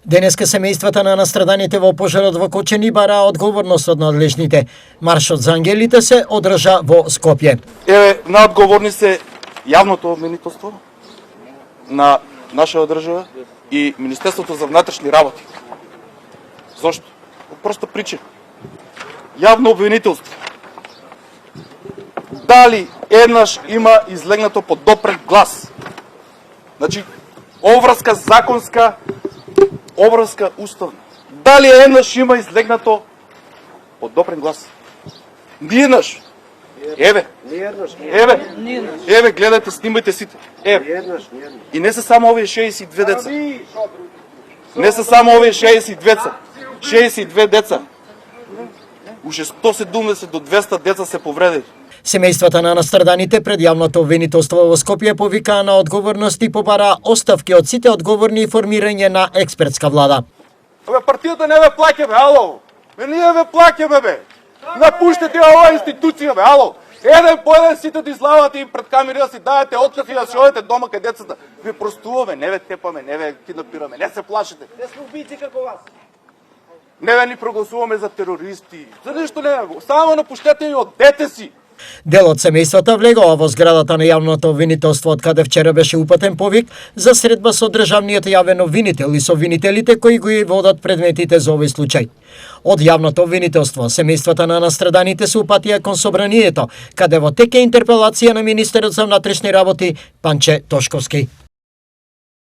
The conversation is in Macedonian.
Денеска семејствата на настраданите во пожарот во Кочани бараа одговорност од надлежните. Маршот за ангелите се одржа во Скопје. Наодговорни се јавното обвинителство на нашата држава и Министерството за внатрешни работи. Зошто? По проста причина. Јавно обвинителство. Дали еднаш има излегнато подопрен глас? Значи, обврска законска, обврска уставна. Дали еднаш има излегнато подопрен глас? Ниеднаш. Еве, гледате, снимајте сите. И не се само овие 62 деца. Не се само овие 62 деца. 62 деца. Уште 170 до 200 деца се повредени. Семејствата на настраданите пред јавното обвинителство во Скопје повикаа на одговорност и побараа оставки од сите одговорни и формирање на експертска влада. Партијата не ве плаќа, бе, ало. Ние ве плаќаме, бе. Напуштете оваа институција, бе, ало. Еден по еден сите да излавате и пред камери да си давате отказ и да си одите дома кај децата. Ви простуваме, не ве тепаме, не ве киднапираме, не се плашите. Не сме убийци како вас. Не ве ни прогласуваме за терористи. За ништо не, само напуштете и одете си. Дел од семејствата влегоа во зградата на јавното обвинителство, од каде вчера беше упатен повик за средба со државниот јавен обвинител и со обвинителите кои го водат предметите за овој случај. Од јавното обвинителство, семејствата на настраданите се упатија кон собранието, каде во тек е интерпелација на министерот за внатрешни работи Панче Тошковски.